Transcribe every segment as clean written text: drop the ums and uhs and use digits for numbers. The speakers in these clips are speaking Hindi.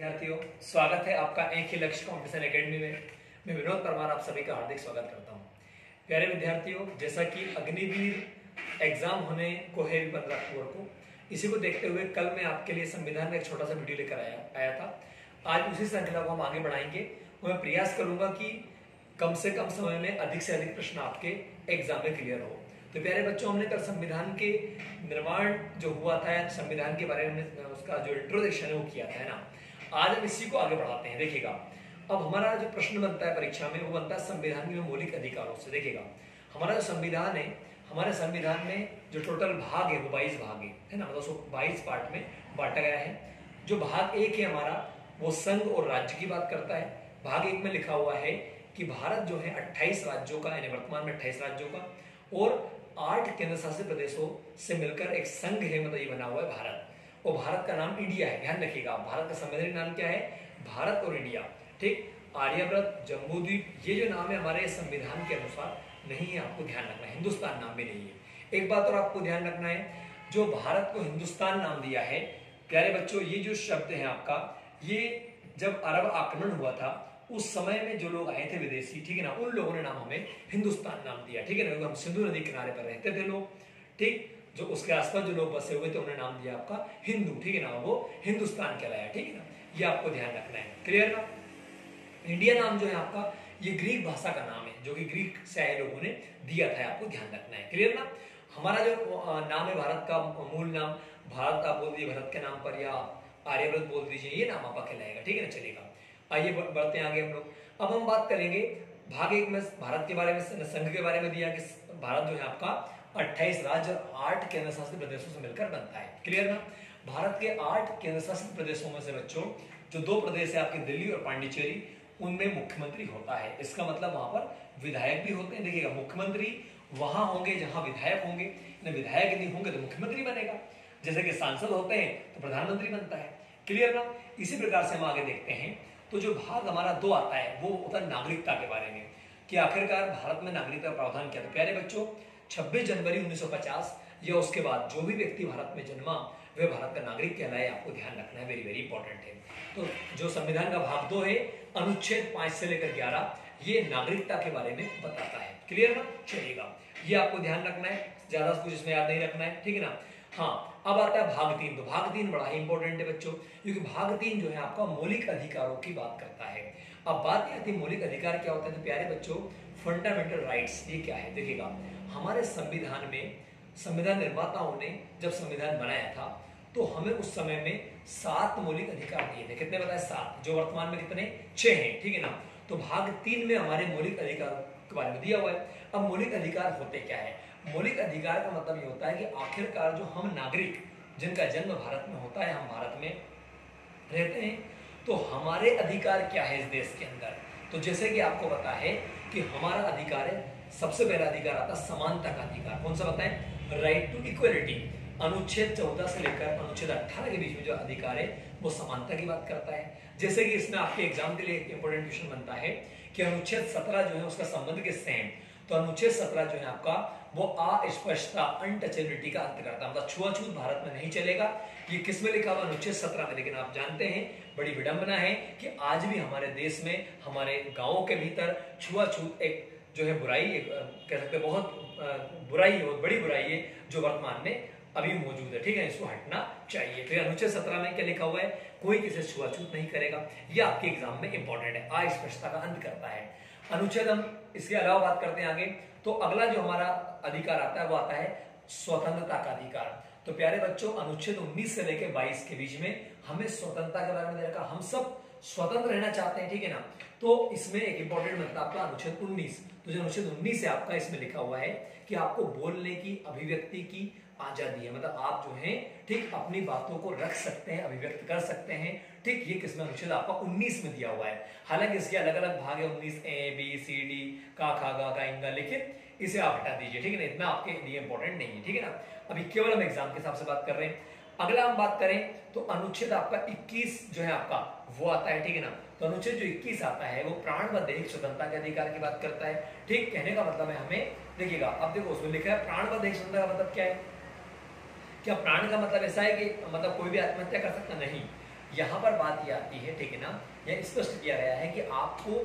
विद्यार्थियों, स्वागत है आपका एक ही लक्ष्य कंपटीशन एकेडमी में। मैं विनोद परमार आप सभी का हार्दिक स्वागत करता हूं। प्यारे विद्यार्थियों, जैसा कि अग्निवीर एग्जाम होने को है 15 अक्टूबर को, इसी को देखते हुए कल मैं आपके लिए संविधान में एक छोटा सा वीडियो लेकर आया था। आज उसी श्रृंखला को हम आगे बढ़ाएंगे और मैं प्रयास करूंगा कि कम से कम समय में अधिक से अधिक प्रश्न आपके एग्जाम में क्लियर हो। तो प्यारे बच्चों, हमने कल संविधान के निर्माण जो हुआ था या संविधान के बारे में उसका जो इंट्रोडक्शन है वो किया था, है ना। आज हम इसी को आगे बढ़ाते हैं। देखिएगा, अब हमारा जो प्रश्न बनता है परीक्षा में वो बनता है संविधान के मौलिक अधिकारों से। देखिएगा, हमारा जो संविधान है, हमारे संविधान में जो टोटल भाग है वो 22 भाग है ना, मतलब 22 पार्ट में बांटा गया है। जो भाग एक है हमारा, वो संघ और राज्य की बात करता है। भाग एक में लिखा हुआ है कि भारत जो है 28 राज्यों का, यानी वर्तमान में 28 राज्यों का और 8 केंद्र शासित प्रदेशों से मिलकर एक संघ है, मतलब ये बना हुआ है भारत। और भारत का नाम इंडिया है, ध्यान रखिएगा। भारत का संवैधानिक नाम क्या है? भारत और इंडिया। ठीक, आर्यव्रत, जम्बूद्वीप, ये जो नाम है हमारे संविधान के अनुसार नहीं है, आपको ध्यान रखना है। हिंदुस्तान नाम भी नहीं है। एक बात और आपको ध्यान रखना है, जो भारत को हिंदुस्तान नाम दिया है, प्यारे बच्चों, ये जो शब्द है आपका, ये जब अरब आक्रमण हुआ था उस समय में जो लोग आए थे विदेशी, ठीक है ना, उन लोगों ने नाम हमें हिंदुस्तान नाम दिया, ठीक है ना। हम सिंधु नदी किनारे पर रहते थे लोग, ठीक, जो उसके आसपास जो लोग बसे हुए थे उन्होंने नाम दिया आपका हिंदू, ठीक है ना, वो हिंदुस्तान कहलाया, ठीक है ना। ये आपको ध्यान रखना है, क्लियर ना। इंडिया नाम जो है आपका, ये ग्रीक भाषा का नाम है, जो कि ग्रीक से आए लोगों ने दिया था, आपको ध्यान रखना है, क्लियर ना। हमारा जो नाम है भारत का, मूल नाम भारत, आप बोल दीजिए भारत के नाम पर, या आर्यव्रत बोल दीजिए, ये नाम आपका कहलाएगा, ठीक है ना, चलेगा। आइए बढ़ते हैं आगे हम लोग। अब हम बात करेंगे भाग एक में भारत के बारे में, संघ के बारे में दिया कि भारत जो है आपका 28 राज्य और 8 केंद्र शासित प्रदेशों से मिलकर बनता है, क्लियर ना। भारत के 8 केंद्र शासित प्रदेशों में से बच्चों जो 2 प्रदेश है आपके, दिल्ली और पांडिचेरी, उनमें मुख्यमंत्री होता है। इसका मतलब वहां पर विधायक भी होते हैं। देखिएगा, मुख्यमंत्री वहां होंगे जहां विधायक होंगे, विधायक नहीं होंगे तो मुख्यमंत्री बनेगा। जैसे कि सांसद होते हैं तो प्रधानमंत्री बनता है, क्लियर ना। इसी प्रकार से हम आगे देखते हैं। तो जो भाग हमारा 2 आता है वो होता है नागरिकता के बारे में, कि आखिरकार भारत में नागरिकता का प्रावधान क्या था। प्यारे बच्चों, 26 जनवरी 1950 या उसके बाद जो भी व्यक्ति भारत में जन्मा वह भारत का नागरिक कहलाए, आपको ध्यान रखना है, वेरी वेरी इंपॉर्टेंट है। तो जो संविधान का भाग 2 है, अनुच्छेद 5 से लेकर 11, ये नागरिकता के बारे में बताता है, क्लियर ना, चलेगा। ये आपको ध्यान रखना है, ज्यादा कुछ इसमें याद नहीं रखना है, ठीक है ना। हाँ, अब आता है भाग 3। तो भाग 3 बड़ा ही इंपॉर्टेंट है बच्चों, क्योंकि भाग 3 जो है आपका मौलिक अधिकारों की बात करता है। अब बात यह आती है मौलिक अधिकार क्या होता है। तो प्यारे बच्चों, फंडामेंटल राइट्स ये क्या है। देखिएगा, हमारे संविधान में संविधान निर्माताओं ने जब संविधान बनाया था तो हमें उस समय में 7 मौलिक अधिकार दिए थे। कितने बताए? 7, जो वर्तमान में कितने? 6 हैं, ठीक है ना। तो भाग 3 में हमारे मौलिक अधिकारों के बारे में दिया हुआ है। अब मौलिक अधिकार होते क्या है? मौलिक अधिकार का मतलब ये होता है कि आखिरकार जो हम नागरिक जिनका जन्म भारत में होता है, हम भारत में रहते हैं, तो हमारे अधिकार क्या है इस देश के अंदर। तो जैसे कि आपको पता है कि हमारा अधिकार है, सबसे पहला अधिकार आता है समानता का अधिकार। कौन सा बताएं? Right to equality. अनुच्छेद 14 से लेकर अनुच्छेद 18 के बीच में जो अधिकार है वो समानता की बात करता है। जैसे कि इसमें आपके एग्जाम के लिए एक इंपॉर्टेंट क्वेश्चन बनता है कि अनुच्छेद 17 जो है उसका संबंध किससे है। तो अनुच्छेद 17 जो है आपका वो अस्पष्टता, अनटचेबिलिटी का अंत करता है, मतलब छुआछूत भारत में नहीं चलेगा। ये किस में लिखा हुआ? अनुच्छेद 17 में। लेकिन आप जानते हैं, बड़ी विडंबना है कि आज भी हमारे देश में, हमारे गांवों के भीतर छुआछूत एक जो है बुराई, एक कह सकते हैं बहुत बुराई है, बहुत बड़ी बुराई है, जो वर्तमान में अभी मौजूद है, ठीक है। इसको हटना चाहिए। तो अनुच्छेद 17 में क्या लिखा हुआ है? कोई किसी से छुआछूत नहीं करेगा। यह आपके एग्जाम में इंपॉर्टेंट है, अस्पष्टता का अंत करता है अनुच्छेद। हम इसके अलावा बात करते हैं आगे। तो अगला जो हमारा अधिकार आता है वो आता है स्वतंत्रता का अधिकार। तो प्यारे बच्चों, अनुच्छेद 19 से लेकर 22 के बीच में हमें स्वतंत्रता के बारे में देखा। हम सब स्वतंत्र रहना चाहते हैं, ठीक है ना। तो इसमें एक इंपॉर्टेंट मतलब आपका अनुच्छेद 19। तो जो अनुच्छेद 19 है आपका, इसमें लिखा हुआ है कि आपको बोलने की, अभिव्यक्ति की आजादी है, मतलब आप जो हैं ठीक अपनी बातों को रख सकते हैं, अभिव्यक्त कर सकते हैं, ठीक। ये किसमें? अनुच्छेद आपका 19 में दिया हुआ है। हालांकि इसके अलग अलग भाग है, 19 A B C D, का, खा, गा, का, इंगा, लेकिन इसे आप हटा दीजिए, ठीक है ना, इतना आपके लिए इंपॉर्टेंट नहीं है, ठीक है ना। अभी केवल हम एग्जाम के हिसाब से बात कर रहे हैं। अगला हम बात करें तो अनुच्छेद आपका 21 जो है आपका वो आता है, ठीक है ना। तो अनुच्छेद जो 21 आता है वो प्राण व दैहिक स्वतंत्रता के अधिकार की बात करता है, ठीक। कहने का मतलब है हमें, देखिएगा, अब देखो उसमें लिखा है प्राण व दैहिक स्वतंत्रता का मतलब क्या है। क्या प्राण का मतलब ऐसा है कि मतलब कोई भी आत्महत्या कर सकता? नहीं। यहाँ पर बात ये आती है, ठीक है ना, यह स्पष्ट किया गया है कि आपको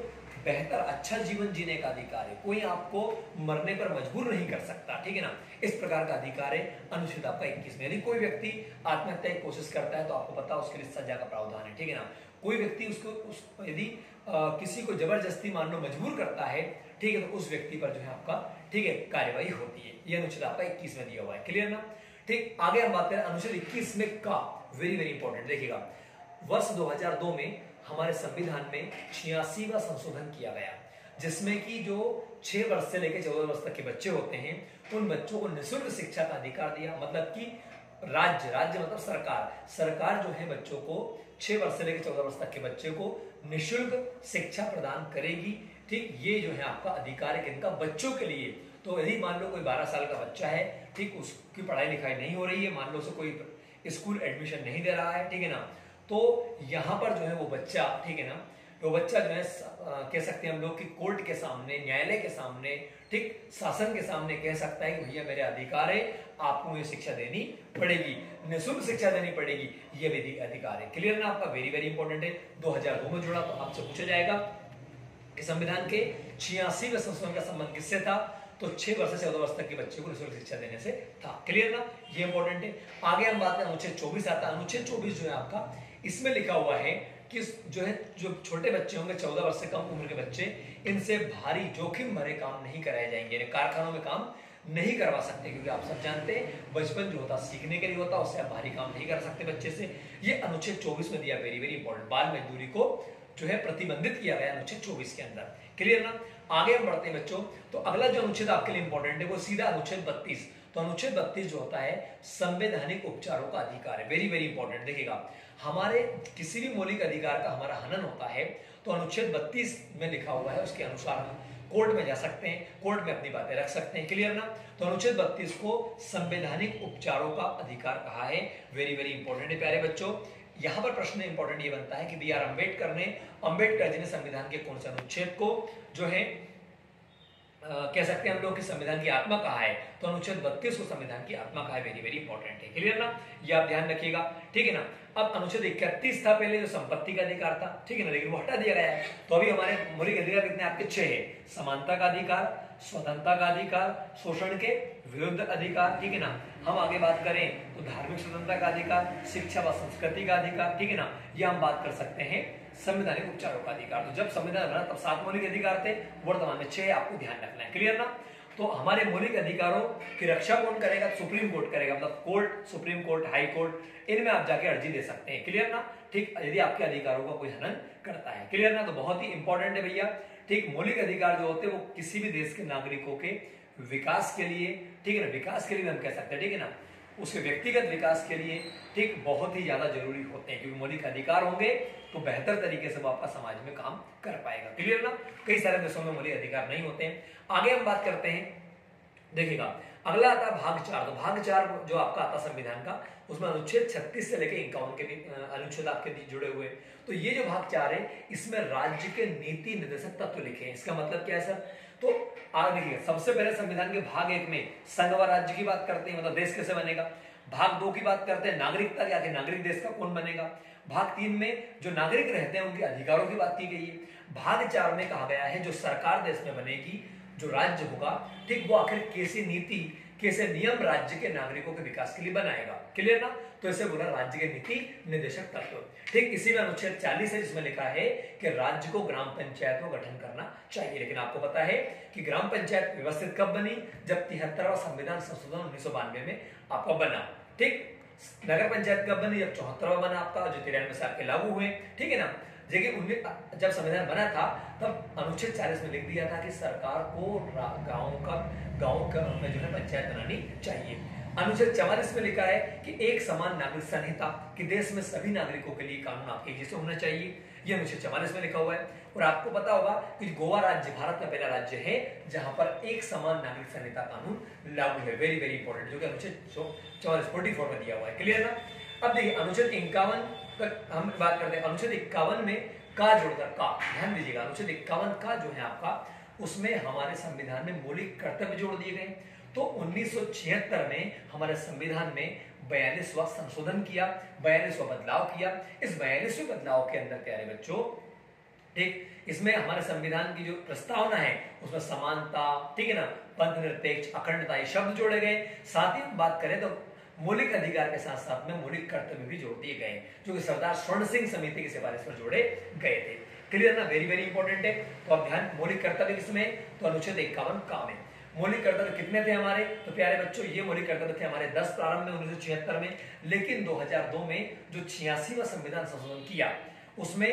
बेहतर अच्छा जीवन जीने का अधिकार है, कोई आपको मरने पर मजबूर नहीं कर सकता, ठीक है ना, इस प्रकार का अधिकार है अनुच्छेद आपका 21 में। यदि कोई व्यक्ति आत्महत्या की कोशिश करता है तो आपको पता उसके लिए सजा का प्रावधान है, ठीक है ना। कोई व्यक्ति उसको यदि किसी को जबरदस्ती मान लो मजबूर करता है, ठीक है, तो उस व्यक्ति पर जो है आपका, ठीक है, कार्यवाही होती है। यह अनुच्छेद आपका 21 में दिया हुआ है, क्लियर ना। ठीक, आगे हम बात करें अनुच्छेद 21 में का, वेरी वेरी इंपॉर्टेंट, देखिएगा वर्ष 2002 में हमारे संविधान में 86वां संशोधन किया गया, जिसमें कि जो 6 वर्ष से लेकर 14 वर्ष तक के बच्चे होते हैं उन बच्चों को निःशुल्क शिक्षा का अधिकार दिया। मतलब कि राज्य मतलब सरकार जो है बच्चों को 6 वर्ष से लेकर 14 वर्ष तक के बच्चे को निःशुल्क शिक्षा प्रदान करेगी। ठीक, ये जो है आपका अधिकार है किनका, बच्चों के लिए। तो यदि मान लो कोई 12 साल का बच्चा है, ठीक, उसकी पढ़ाई लिखाई नहीं हो रही है, मान लो उसे कोई स्कूल एडमिशन नहीं दे रहा है, ठीक है ना, तो यहाँ पर जो है वो बच्चा, ठीक है ना, वो बच्चा जो है कह सकते हैं हम लोग कि कोर्ट के सामने, न्यायालय के सामने, ठीक, शासन के सामने कह सकता है कि भैया मेरे अधिकार है, आपको ये शिक्षा देनी पड़ेगी, निःशुल्क शिक्षा देनी पड़ेगी, ये भी अधिकार है। क्लियर ना आपका, वेरी वेरी इंपॉर्टेंट है। 2002 में जुड़ा तो आपसे पूछा जाएगा कि संविधान के 86वें संशोधन का संबंध किससे था, तो 6 वर्ष से 14 वर्ष तक के बच्चे को निःशुल्क शिक्षा देने से था। क्लियर ना, ये इंपॉर्टेंट है। आगे हम बात करें अनुच्छेद 24 आता है। अनुच्छेद 24 जो है आपका, इसमें लिखा हुआ है कि जो छोटे बच्चे होंगे 14 वर्ष से कम उम्र के बच्चे, इनसे भारी जोखिम भरे काम नहीं कराए जाएंगे, कारखानों में काम नहीं करवा सकते, क्योंकि आप सब जानते हैं बचपन जो होता सीखने के लिए होता, उससे आप भारी काम नहीं कर सकते बच्चे से। ये अनुच्छेद 24 में दिया, वेरी वेरी इंपॉर्टेंट। बाल मजदूरी को जो है प्रतिबंधित किया गया अनुच्छेद 24 के अंदर। क्लियर ना, आगे हम बढ़ते हैं बच्चों। तो अगला जो अनुच्छेद आपके लिए इंपॉर्टेंट है वो सीधा अनुच्छेद 32। तो अनुच्छेद 32 जो होता है संवैधानिक उपचारों का अधिकार है, वेरी वेरी इंपॉर्टेंट। देखिएगा, हमारे किसी भी मौलिक अधिकार का हमारा हनन होता है तो अनुच्छेद 32 में लिखा हुआ है उसके अनुसार हम कोर्ट में जा सकते हैं, कोर्ट में अपनी बातें रख सकते हैं। क्लियर ना, तो अनुच्छेद 32 को संवैधानिक उपचारों का अधिकार कहा है, वेरी वेरी इंपॉर्टेंट है प्यारे बच्चों। यहां पर प्रश्न इंपॉर्टेंट ये बनता है कि बी आर अम्बेडकर जी ने संविधान के कौन से अनुच्छेद को जो है कह सकते हैं हम लोग कि संविधान की आत्मा कहा है, तो अनुच्छेद 32 को संविधान की आत्मा कहा है, वेरी वेरी इंपॉर्टेंट है। क्लियर ना, ये आप ध्यान रखिएगा, ठीक है ना। अब अनुच्छेद 31 था पहले, जो संपत्ति का अधिकार था, ठीक है ना, लेकिन वो हटा दिया गया है। तो अभी हमारे मौलिक अधिकार कितने आपके 6 है, समानता का अधिकार, स्वतंत्रता का अधिकार, शोषण के विरुद्ध अधिकार, ठीक है ना। हम आगे बात करें तो धार्मिक स्वतंत्रता का अधिकार, शिक्षा व संस्कृति का अधिकार, ठीक है ना, ये हम बात कर सकते हैं संवैधानिक उपचारों का अधिकार। तो जब संविधान बना तब 7 मौलिक अधिकार थे, वर्तमान में 6, आपको ध्यान रखना है। क्लियर ना, तो हमारे मौलिक अधिकारों की रक्षा कौन करेगा, सुप्रीम कोर्ट करेगा, मतलब court, supreme court, high court, इनमें आप जाके अर्जी दे सकते हैं। क्लियर ना, ठीक, यदि आपके अधिकारों का कोई हनन करता है। क्लियर ना, तो बहुत ही इंपॉर्टेंट है भैया। ठीक, मौलिक अधिकार जो होते हैं वो किसी भी देश के नागरिकों के विकास के लिए, ठीक है ना, विकास के लिए हम कह सकते हैं, ठीक है ना, उसके व्यक्तिगत विकास के लिए, ठीक, बहुत ही ज्यादा जरूरी होते हैं, क्योंकि मौलिक अधिकार होंगे तो बेहतर तरीके से वो आपका समाज में काम कर पाएगा। क्लियर ना, कई सारे देशों में मौलिक अधिकार नहीं होते हैं। आगे हम बात करते हैं, देखिएगा अगला आता है भाग 4। तो भाग 4 जो आपका आता संविधान का, उसमें अनुच्छेद 36 से लेकर 51 के भी अनुच्छेद आपके जुड़े हुए। तो ये जो भाग 4 है, इसमें राज्य के नीति निर्देशक तत्व लिखे हैं। इसका मतलब क्या है सर, तो आगे देखिए, सबसे पहले संविधान के भाग 1 में संघ व राज्य की बात करते हैं, मतलब देश कैसे बनेगा। भाग 2 की बात करते हैं नागरिकता की, आगे नागरिक देश का कौन बनेगा। भाग 3 में जो नागरिक रहते हैं उनके अधिकारों की बात की गई है। भाग 4 में कहा गया है जो सरकार देश में बनेगी, जो राज्य होगा, ठीक, वो आखिर कैसी नीति, कैसे नियम राज्य के नागरिकों के विकास के लिए बनाएगा। क्लियर ना, तो इसे बोला राज्य के नीति निर्देशक तत्व। ठीक, इसी में अनुच्छेद 40 है जिसमें लिखा है कि राज्य को ग्राम पंचायत का गठन करना चाहिए। लेकिन आपको पता है कि ग्राम पंचायत व्यवस्थित कब बनी, जब 73वां संविधान संशोधन 1992 में आपका बना। ठीक, नगर पंचायत कब बनी, जब 74वां बना आपका, जो 93 से आपके लागू हुए, ठीक है ना। देखिए जब संविधान बना था तब अनुच्छेद 40 में लिख दिया था कि सरकार को गांव में जो है पंचायत बनानी चाहिए। अनुच्छेद 44 में लिखा है कि एक समान नागरिक संहिता, कि देश में सभी नागरिकों के लिए कानून आपके जैसे होना चाहिए। ये अनुच्छेद 44 में लिखा हुआ है। और आपको पता होगा कि गोवा राज्य भारत का पहला राज्य है जहां पर एक समान नागरिक संहिता कानून लागू है, वेरी वेरी इंपॉर्टेंट, जो कि अनुच्छेद 44 में दिया हुआ है। क्लियर ना। अब देखिए अनुच्छेद 51 तक हम बात करते हैं। अनुच्छेद 51 में का जोड़कर का, ध्यान दीजिएगा, अनुच्छेद 51 का जो है आपका, उसमें हमारे संविधान में मौलिक कर्तव्य जोड़ दिए गए। तो 1976 में हमारे संविधान में 42वां संशोधन किया, 42वां बदलाव किया। इस 42वें बदलाव के अंदर प्यारे बच्चों, ठीक, इसमें हमारे संविधान की जो प्रस्तावना है उसमें समानता, ठीक है ना, पंथ निरपेक्ष, अखंडता, ये शब्द जोड़े गए। साथ ही हम बात करें तो मौलिक अधिकार के साथ साथ में मौलिक कर्तव्य भी जोड़ दिए गए, जो कि सरदार स्वर्ण सिंह समिति की सिफारिश पर जोड़े गए थे। क्लियर ना, वेरी वेरी इंपॉर्टेंट है। तो अब ध्यान, मौलिक कर्तव्य किसमें, तो अनुच्छेद 51 का में। मौलिक कर्तव्य कितने थे हमारे, तो प्यारे बच्चों ये मौलिक कर्तव्य थे हमारे 10 प्रारंभ में 1976 में, लेकिन 2002 में जो 86वां संविधान संशोधन किया उसमें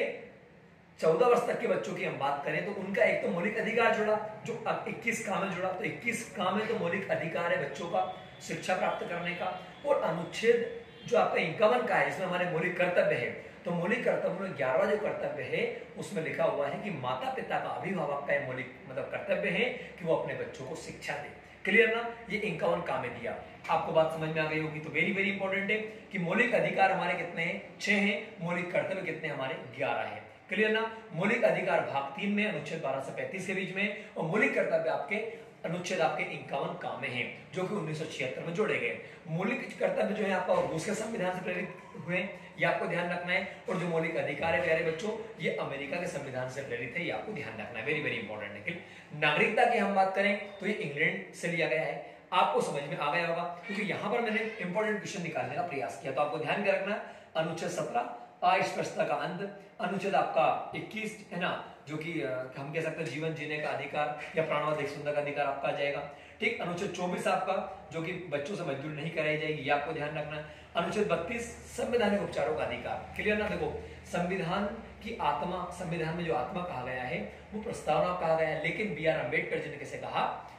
14 वर्ष तक के बच्चों की हम बात करें तो उनका एक तो मौलिक अधिकार जुड़ा, जो अब 21 का में जुड़ा। तो 21 का में तो मौलिक अधिकार है बच्चों का शिक्षा प्राप्त करने का, और अनुच्छेद जो आपका 51 का है इसमें हमारे मौलिक कर्तव्य है। तो मौलिक कर्तव्य में 11वां जो कर्तव्य है उसमें लिखा हुआ है कि माता पिता का, अभिभावक का मौलिक मतलब कर्तव्य है कि वो अपने बच्चों को शिक्षा दे। क्लियर ना, ये 51 का में दिया। आपको बात समझ में आ गई होगी। तो वेरी वेरी इंपॉर्टेंट है कि मौलिक अधिकार हमारे कितने हैं, 6 हैं, मौलिक कर्तव्य कितने हमारे, 11 है। क्लियर ना, मौलिक अधिकार भाग 3 में अनुच्छेद 12 से 35 के बीच में, और मौलिक कर्तव्य आपके अनुच्छेद आपके 51 का में है, जो कि 1976 में जोड़े गए। मौलिक कर्तव्य जो है आपका रूस के संविधान से प्रेरित हुए, ये आपको ध्यान रखना है। और जो मौलिक अधिकार है प्यारे बच्चों, ये अमेरिका के संविधान से प्रेरित है, ये आपको ध्यान रखना है, वेरी वेरी इंपॉर्टेंट है। नागरिकता की हम बात करें तो ये इंग्लैंड से लिया गया है, आपको समझ में आ गया होगा, क्योंकि यहां पर मैंने इंपॉर्टेंट क्वेश्चन निकालने का प्रयास किया। तो आपको ध्यान क्या रखना, अनुच्छेद 17 अस्पृश्यता का अंत, अनुच्छेद आपका 21 है ना, जो कि हम कह सकते हैं जीवन जीने का अधिकार या प्राणवाद सुंदर का अधिकार आपका आ जाएगा। ठीक, अनुच्छेद 24 आपका जो कि बच्चों से मजदूरी नहीं कराई जाएगी, ये आपको ध्यान रखना है। अनुच्छेद 32 संवैधानिक उपचारों का अधिकार। क्लियर ना, देखो संविधान की आत्मा, संविधान में जो आत्मा कहा गया है वो प्रस्तावना कहा गया है, लेकिन बी आर अम्बेडकर जी ने कैसे कहा,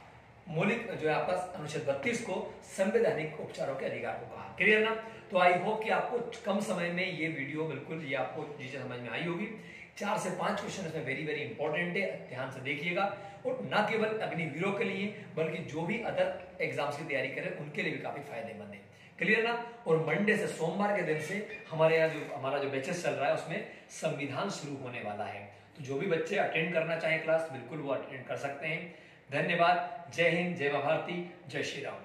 मौलिक जो है आपका अनुच्छेद 32 को संवैधानिक उपचारों के अधिकार को कहा। क्लियर ना, तो आई होप कि आपको कम समय में ये वीडियो बिल्कुल ये आपको चीजें समझ में आई होगी। 4 से 5 क्वेश्चन इसमें वेरी वेरी इंपॉर्टेंट है, ध्यान से देखिएगा। और ना केवल अग्निवीरों के लिए बल्कि जो भी अदर एग्जाम्स की तैयारी करें उनके लिए भी काफी फायदेमंद है। क्लियर ना, और मंडे से सोमवार के दिन से हमारे यहाँ जो हमारा जो बैचेस चल रहा है उसमें संविधान शुरू होने वाला है। तो जो भी बच्चे अटेंड करना चाहें क्लास, बिल्कुल वो अटेंड कर सकते हैं। धन्यवाद। जय हिंद, जय भारती, जय श्री राम।